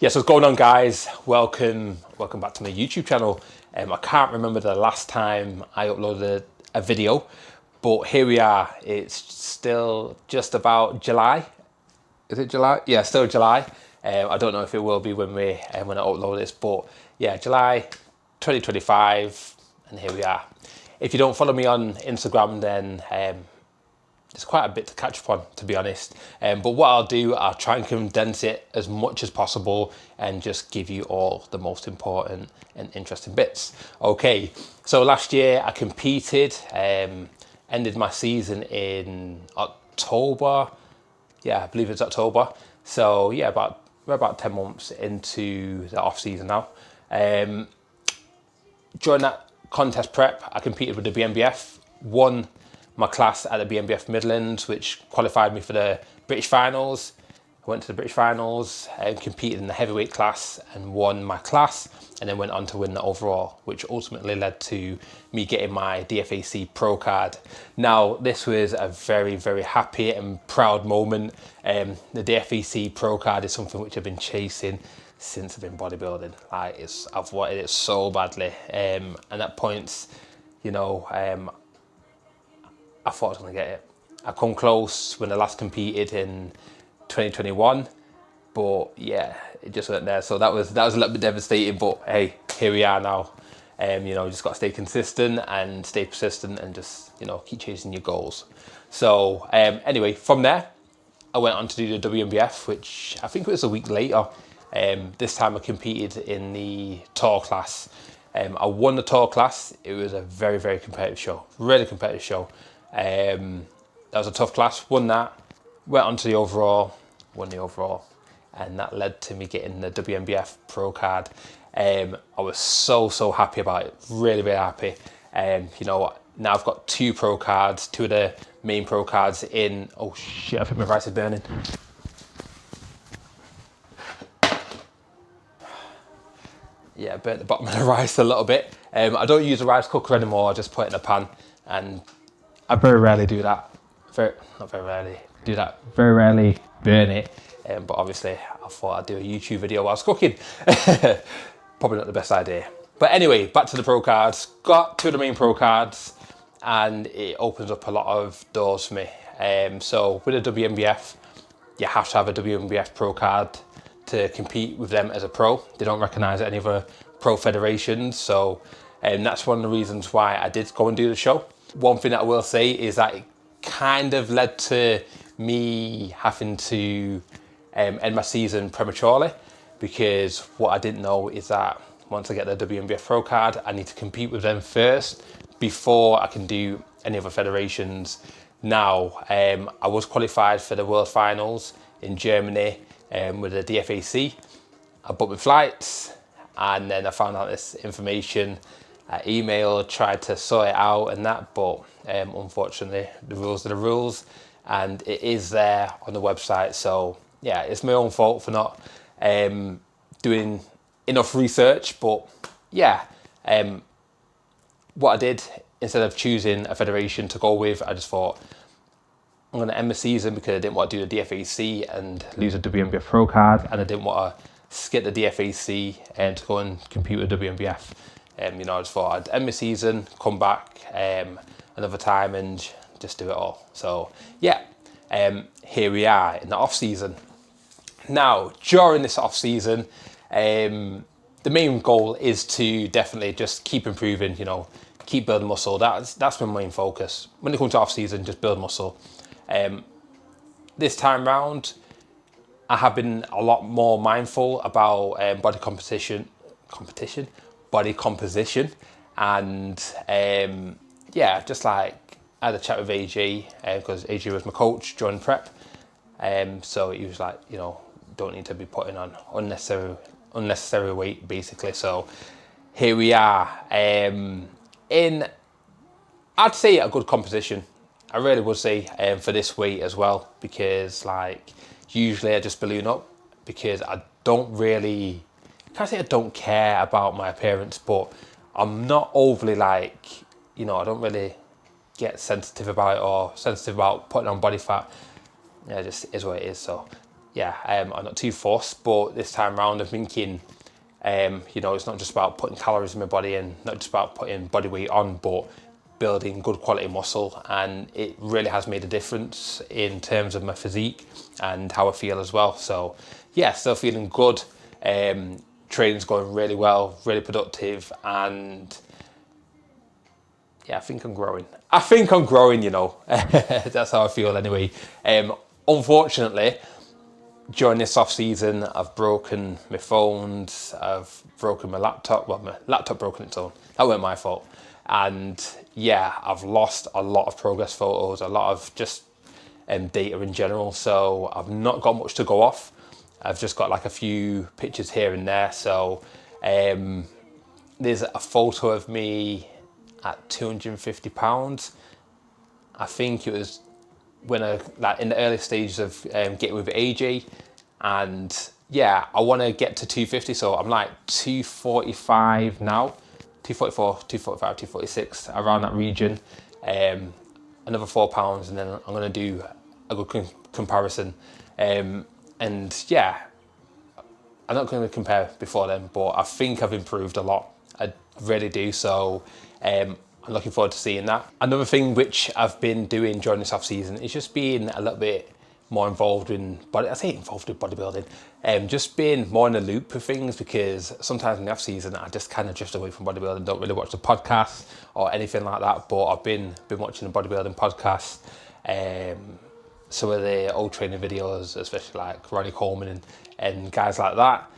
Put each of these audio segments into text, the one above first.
Yes, what's going on, guys? Welcome back to my YouTube channel. I can't remember the last time I uploaded a video, but here we are. It's still just about July. Is it July? Yeah, still July. I don't know if it will be when I upload this, but yeah, July 2025, and here we are. If you don't follow me on Instagram, then there's quite a bit to catch up on, to be honest. But what I'll try and condense it as much as possible and just give you all the most important and interesting bits. Okay, so last year I competed, ended my season in October. Yeah, I believe it's October. So yeah, we're about 10 months into the off season now. During that contest prep, I competed with the BNBF, won my class at the BNBF Midlands, which qualified me for the British finals. I went to the British finals and competed in the heavyweight class and won my class, and then went on to win the overall, which ultimately led to me getting my DFAC Pro card. Now, this was a very, very happy and proud moment. The DFAC Pro card is something which I've been chasing since I've been bodybuilding. I've wanted it so badly, and at points, I thought I was going to get it. I come close when I last competed in 2021, but yeah, it just weren't there. So that was a little bit devastating. But hey, here we are now. Just got to stay consistent and stay persistent, and just keep chasing your goals. So anyway, from there, I went on to do the WNBF, which I think it was a week later. This time I competed in the tour class. I won the tour class. It was a very, very competitive show, really competitive show. That was a tough class, won that, went on to the overall, won the overall, and that led to me getting the WNBF Pro card. I was so happy about it, really, really happy. Now I've got two Pro cards, two of the main Pro cards in. Oh shit, I think my rice is burning. Yeah, burnt the bottom of the rice a little bit. I don't use a rice cooker anymore, I just put it in a pan, and I very rarely do that. Very rarely burn it. But obviously, I thought I'd do a YouTube video whilst cooking. Probably not the best idea. But anyway, back to the Pro cards. Got two of the main Pro cards, and it opens up a lot of doors for me. So with a WNBF, you have to have a WNBF Pro card to compete with them as a pro. They don't recognise any other pro federations. So that's one of the reasons why I did go and do the show. One thing that I will say is that it kind of led to me having to end my season prematurely, because what I didn't know is that once I get the WNBF Pro card, I need to compete with them first before I can do any other federations. Now, I was qualified for the World Finals in Germany with the DFAC. I booked my flights, and then I found out this information. I emailed, tried to sort it out and that, but unfortunately the rules are the rules, and it is there on the website. So yeah, it's my own fault for not doing enough research. But yeah, what I did, instead of choosing a federation to go with, I just thought I'm going to end the season, because I didn't want to do the DFAC and lose a WNBF Pro card, and I didn't want to skip the DFAC and to go and compete with WNBF. I just thought I'd end my season, come back another time and just do it all. So yeah, here we are in the off season. Now, during this off season, the main goal is to definitely just keep improving, keep building muscle. That's my main focus. When it comes to off season, just build muscle. This time round, I have been a lot more mindful about body composition, and just like I had a chat with AJ, because AJ was my coach during prep. So he was like, don't need to be putting on unnecessary weight, basically. So here we are, in, I'd say, a good composition. I really would say, for this weight as well, because usually I just balloon up, because I don't really, can't say I don't care about my appearance, but I'm not overly I don't really get sensitive about it, or sensitive about putting on body fat. Yeah, it just is what it is. So yeah, I'm not too fussed, but this time around I'm thinking, you know, it's not just about putting calories in my body and not just about putting body weight on, but building good quality muscle. And it really has made a difference in terms of my physique and how I feel as well. So yeah, still feeling good. Training's going really well, really productive, and yeah, I think I'm growing. I think I'm growing, you know. That's how I feel anyway. Unfortunately, during this off season, I've broken my phones, I've broken my laptop. Well, my laptop broke on its own. That weren't my fault. And yeah, I've lost a lot of progress photos, a lot of just data in general. So I've not got much to go off. I've just got like a few pictures here and there. So there's a photo of me at 250 pounds. I think it was when I, like, in the early stages of getting with AJ, and yeah, I want to get to 250, so I'm like 245 now, 244, 245, 246, around that region. Another £4, and then I'm going to do a good comparison. And yeah, I'm not going to compare before then, but I think I've improved a lot. I really do. So I'm looking forward to seeing that. Another thing which I've been doing during this off season is just being a little bit more involved in bodybuilding. Just being more in the loop of things, because sometimes in the off season I just kind of drift away from bodybuilding, don't really watch the podcasts or anything like that. But I've been watching the bodybuilding podcasts. Some of the old training videos, especially like Ronnie Coleman and guys like that.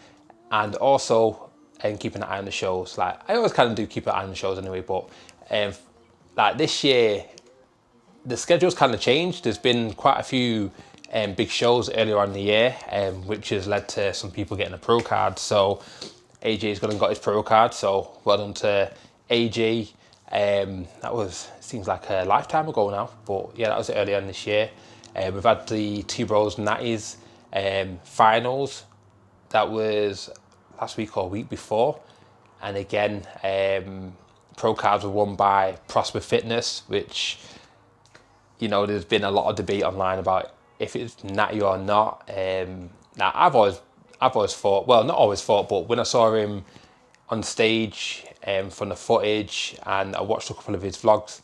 And also keeping an eye on the shows. Like, I always kind of do keep an eye on the shows anyway, but like this year, the schedule's kind of changed. There's been quite a few big shows earlier on in the year, which has led to some people getting a pro card. So AJ's gone and got his pro card, so well done to AJ. That was, seems like a lifetime ago now, but yeah, that was earlier on this year. We've had the Two Bros Natties finals. That was last week or week before. And again, pro cards were won by Prosper Fitness, which, you know, there's been a lot of debate online about if it's natty or not. Now, I've always thought, well, not always thought, but when I saw him on stage from the footage, and I watched a couple of his vlogs,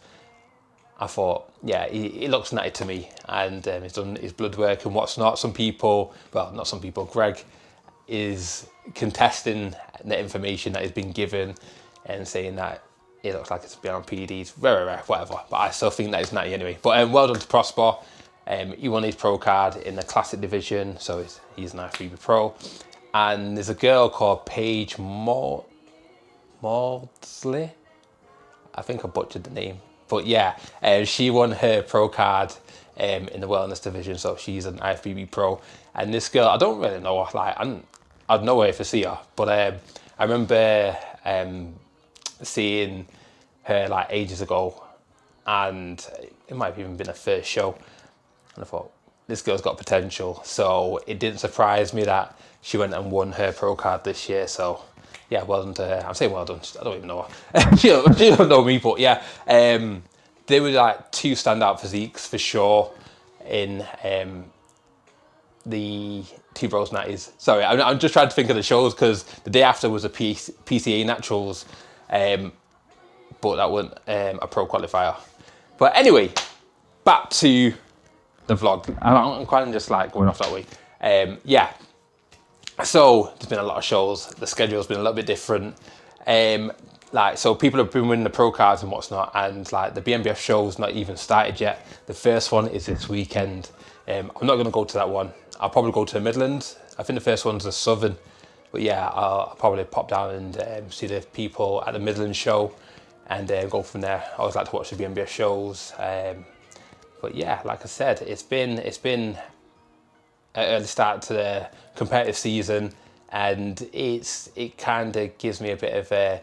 I thought, yeah, he looks natty to me, and he's done his blood work and what's not. Some people, well, not some people, Greg is contesting the information that has been given and saying that it looks like it's been on PEDs, whatever. But I still think that it's natty anyway. But well done to Prosper. He won his pro card in the classic division, so he's an IFBB pro. And there's a girl called Paige Maudsley. I think I butchered the name. But yeah, she won her pro card in the wellness division, so she's an IFBB pro. And this girl, I don't really know her, like, I'd know her if I see her, but I remember seeing her like ages ago, and it might have even been her first show, and I thought, this girl's got potential. So it didn't surprise me that she went and won her pro card this year. So yeah, well done to her. I'm saying well done, I don't even know her. she don't know me, but yeah, they were like two standout physiques for sure in the Two Bros Natties. Sorry, I'm just trying to think of the shows, because the day after was a PCA Naturals, but that wasn't a pro qualifier. But anyway, back to the vlog. I'm kind of just like going off that way. Yeah, so there's been a lot of shows. The schedule's been a little bit different. Like, so people have been winning the pro cards and what's not, and like the BMBF show's not even started yet. The first one is this weekend. I'm not going to go to that one. I'll probably go to the Midlands. I think the first one's the Southern. But yeah, I'll probably pop down and see the people at the Midlands show, and go from there. I always like to watch the BMBF shows. But yeah, like I said, it's been an early start to the competitive season, and it kind of gives me a bit of a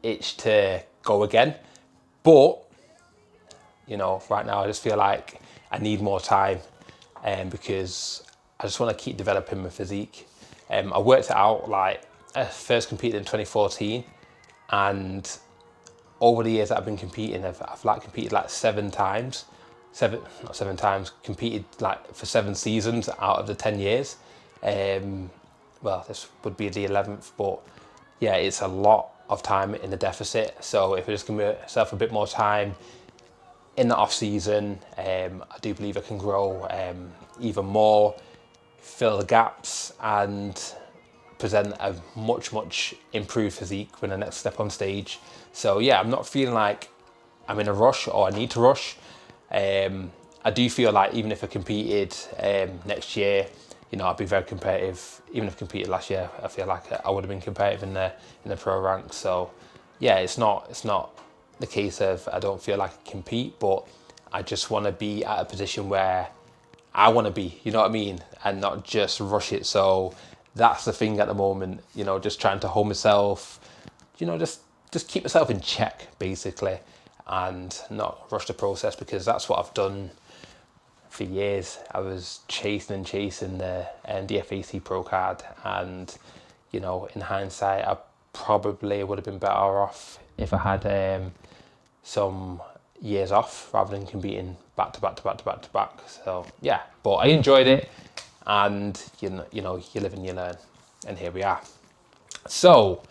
itch to go again. But you know, right now I just feel like I need more time, because I just want to keep developing my physique. I worked it out, like, I first competed in 2014, and over the years that I've been competing, I've like competed like 7 times. not 7 times, competed like for 7 seasons out of the 10 years. Well, this would be the 11th, but yeah, it's a lot of time in the deficit. So if I just give myself a bit more time in the off season, I do believe I can grow even more, fill the gaps, and present a much improved physique when the next step on stage. So yeah, I'm not feeling like I'm in a rush or I need to rush. I do feel like even if I competed next year, you know, I'd be very competitive. Even if I competed last year, I feel like I would have been competitive in the pro ranks. So yeah, it's not the case of I don't feel like I compete, but I just want to be at a position where I want to be, you know what I mean, and not just rush it. So that's the thing at the moment, you know, just trying to hold myself, you know, just keep myself in check basically, and not rush the process, because that's what I've done for years. I was chasing the DFAC Pro card, and you know, in hindsight, I probably would have been better off if I had some years off rather than competing back to back. So yeah, but I enjoyed it, and you know, you live and you learn, and here we are. So,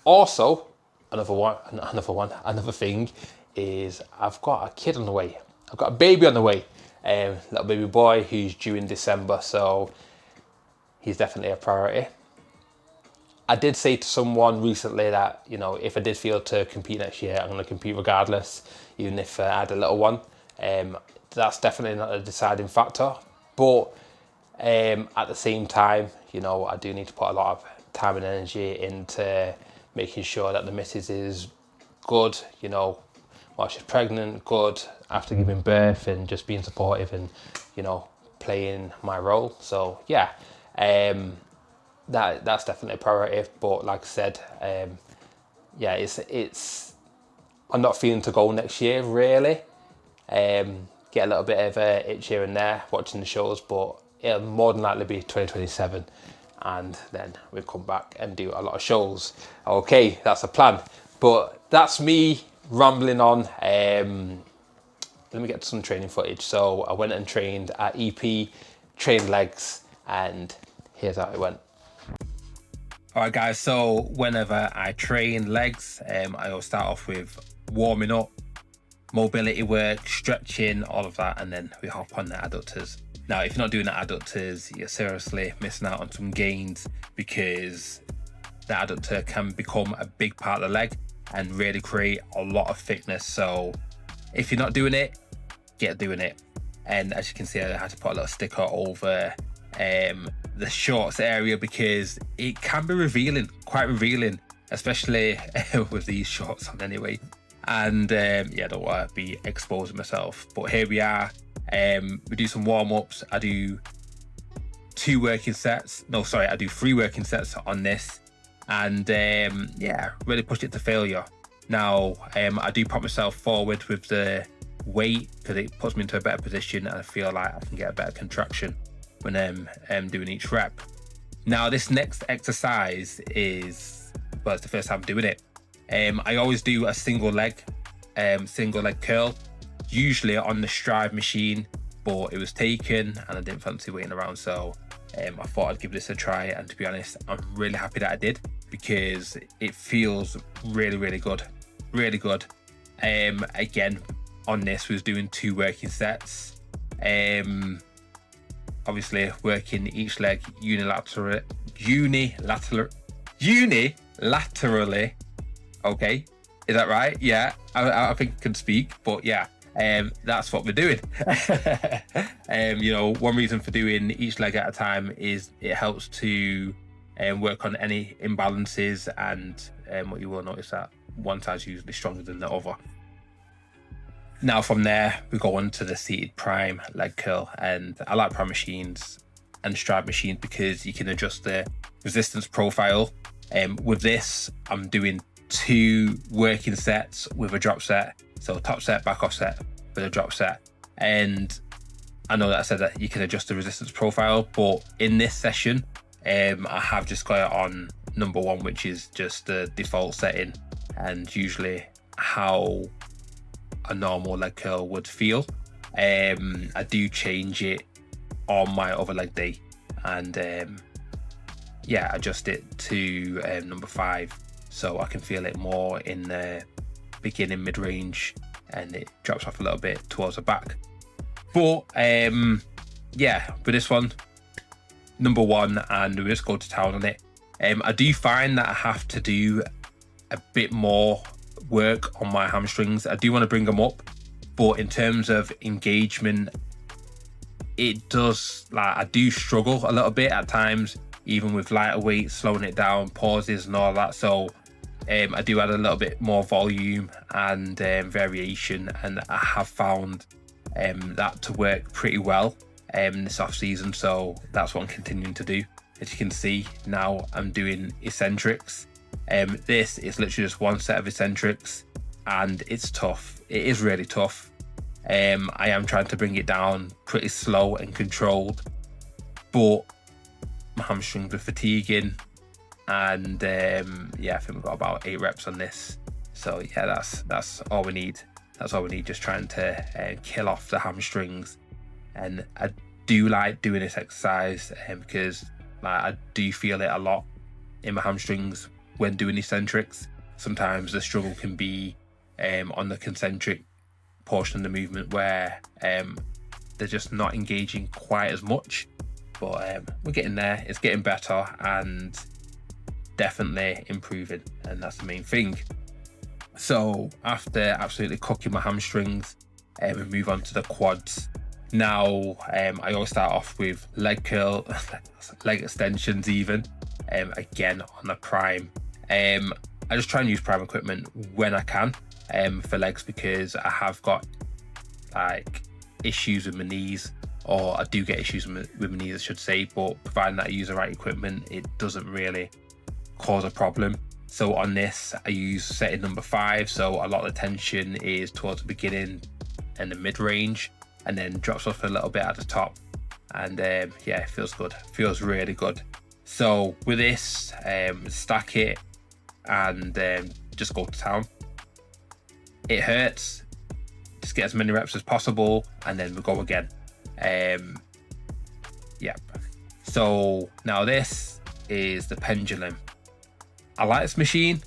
also another thing is I've got a kid on the way. I've got a baby on the way, little baby boy who's due in December. So he's definitely a priority. I did say to someone recently that, you know, if I did feel to compete next year, I'm going to compete regardless, even if I had a little one. That's definitely not a deciding factor. But at the same time, you know, I do need to put a lot of time and energy into making sure that the missus is good, you know, while she's pregnant, good after giving birth, and just being supportive and, you know, playing my role. So yeah, that's definitely a priority. But like I said, yeah, it's I'm not feeling to go next year really. Get a little bit of a itch here and there watching the shows, but it'll more than likely be 2027, and then we'll come back and do a lot of shows. Okay, that's a plan. But that's me rambling on. Let me get to some training footage. So I went and trained at EP, trained legs, and here's how it went. All right, guys, so whenever I train legs, I always start off with warming up, mobility work, stretching, all of that, and then we hop on the adductors. Now, if you're not doing the adductors, you're seriously missing out on some gains, because the adductor can become a big part of the leg and really create a lot of thickness. So if you're not doing it, get doing it. And as you can see, I had to put a little sticker over the shorts area, because it can be revealing, quite revealing, especially with these shorts on anyway. And yeah, I don't want to be exposing myself, but here we are. We do some warm-ups. I do 3 working sets on this, and yeah, really push it to failure. Now I do put myself forward with the weight, because it puts me into a better position, and I feel like I can get a better contraction when I'm doing each rep. Now this next exercise is, well, it's the first time I'm doing it. I always do a single leg curl, usually on the Strive machine, but it was taken and I didn't fancy waiting around, so I thought I'd give this a try. And to be honest, I'm really happy that I did, because it feels really good. Again, on this was doing 2 working sets, obviously working each leg unilaterally. Okay, is that right? Yeah, I think I can speak, but yeah, that's what we're doing. You know, one reason for doing each leg at a time is it helps to work on any imbalances, and what you will notice that one side's usually stronger than the other. Now from there, we go on to the seated prime leg curl, and I like prime machines and Strive machines because you can adjust the resistance profile. With this, I'm doing 2 working sets with a drop set. So top set, back off set with a drop set. And I know that I said that you can adjust the resistance profile, but in this session, I have just got it on number 1, which is just the default setting. And usually how a normal leg curl would feel. I do change it on my other leg day, and yeah, adjust it to number 5 so I can feel it more in the beginning mid-range, and it drops off a little bit towards the back. But yeah, with this one, number 1, and we just go to town on it. I do find that I have to do a bit more work on my hamstrings. I do want to bring them up, but in terms of engagement, it does, like, I do struggle a little bit at times, even with lighter weight, slowing it down, pauses and all that. So I do add a little bit more volume and variation, and I have found that to work pretty well this off season. So that's what I'm continuing to do. As you can see, now I'm doing eccentrics. This is literally just one set of eccentrics, and it's tough. It is really tough. I am trying to bring it down pretty slow and controlled, but my hamstrings are fatiguing, and yeah, I think we've got about 8 reps on this. So yeah, that's all we need. That's all we need, just trying to kill off the hamstrings. And I do like doing this exercise because, like, I do feel it a lot in my hamstrings when doing eccentrics. Sometimes the struggle can be on the concentric portion of the movement where they're just not engaging quite as much, but we're getting there. It's getting better and definitely improving, and that's the main thing. So after absolutely cooking my hamstrings, we move on to the quads. Now I always start off with leg curl, leg extensions even, again on the prime. I just try and use prime equipment when I can for legs, because I have got like issues with my knees, or I do get issues with my knees I should say, but providing that I use the right equipment, it doesn't really cause a problem. So on this, I use setting number 5, so a lot of the tension is towards the beginning and the mid-range, and then drops off a little bit at the top, and yeah, it feels good, feels really good. So with this, stack it and just go to town. It hurts, just get as many reps as possible, and then we go again. Yep. So now this is the pendulum. I like this machine,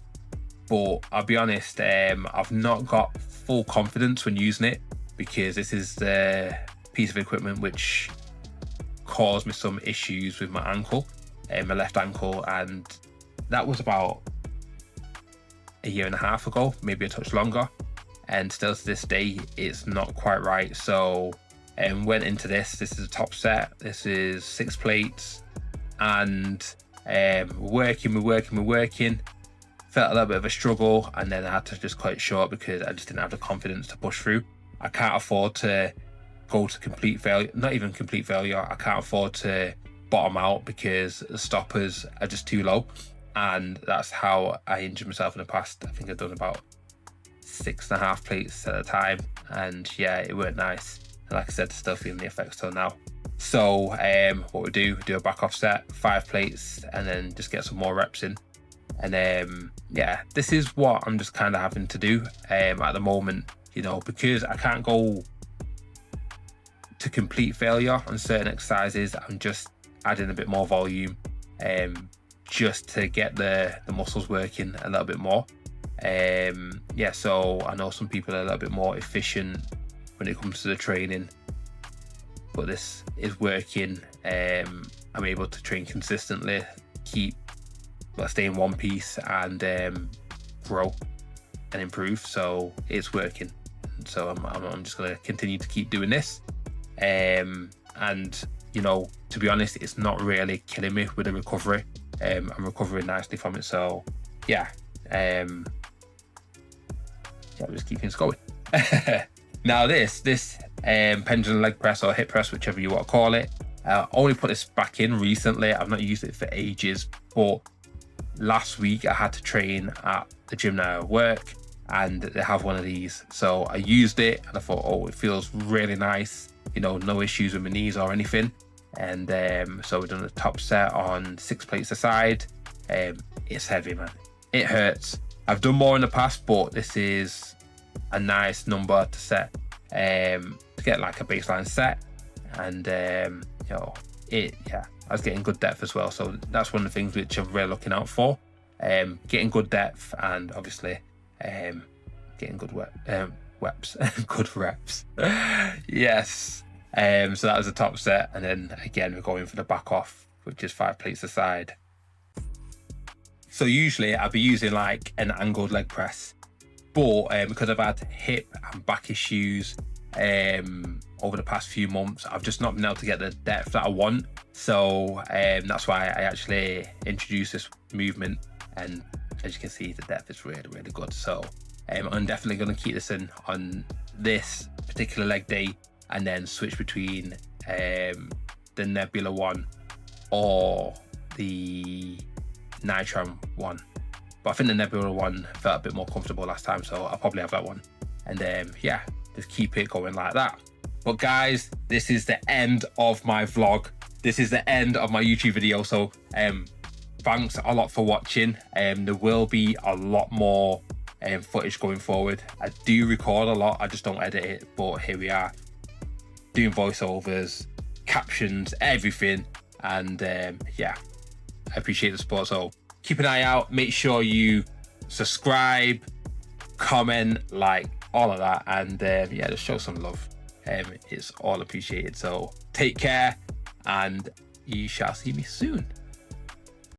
but I'll be honest, I've not got full confidence when using it, because this is the piece of equipment which caused me some issues with my ankle, my left ankle, and that was about a year and a half ago, maybe a touch longer, and still to this day it's not quite right. So went into this is a top set. This is 6 plates, and we're working. Felt a little bit of a struggle, and then I had to just cut it short because I just didn't have the confidence to push through. I can't afford to go to complete failure, not even complete failure. I can't afford to bottom out because the stoppers are just too low, and that's how I injured myself in the past. I think I've done about 6.5 plates at a time, and yeah, it weren't nice. And like I said, still feeling the effects till now. So what we do a back off set, 5 plates, and then just get some more reps in. And yeah, this is what I'm just kind of having to do at the moment, you know, because I can't go to complete failure on certain exercises. I'm just adding a bit more volume just to get the muscles working a little bit more. Yeah, so I know some people are a little bit more efficient when it comes to the training, but this is working. I'm able to train consistently, stay in one piece, and grow and improve. So it's working. So I'm just going to continue to keep doing this. And you know, to be honest, it's not really killing me with the recovery. I'm recovering nicely from it. So yeah, I'm just keep things going. Now this pendulum leg press, or hip press, whichever you want to call it, I only put this back in recently. I've not used it for ages, but last week I had to train at the gym now at work, and they have one of these. So I used it and I thought, oh, it feels really nice, you know, no issues with my knees or anything. And so we've done the top set on 6 plates aside. It's heavy, man. It hurts. I've done more in the past, but this is a nice number to set, to get like a baseline set. And you know, I was getting good depth as well, so that's one of the things which I'm really looking out for. Getting good depth, and obviously getting good reps. Good reps. Yes. So that was the top set, and then again we're going for the back off, which is 5 plates a side. So usually I'll be using like an angled leg press, but because I've had hip and back issues over the past few months, I've just not been able to get the depth that I want. So that's why I actually introduced this movement, and as you can see, the depth is really, really good. So I'm definitely going to keep this in on this particular leg day, and then switch between the Nebula one or the Nitram one. But I think the Nebula one felt a bit more comfortable last time, so I'll probably have that one. And yeah, just keep it going like that. But guys, this is the end of my vlog. This is the end of my YouTube video. So thanks a lot for watching. There will be a lot more footage going forward. I do record a lot, I just don't edit it, but here we are doing voiceovers, captions, everything. And yeah, I appreciate the support. So keep an eye out, make sure you subscribe, comment, like, all of that, and yeah, just show some love. It's all appreciated. So take care, and you shall see me soon.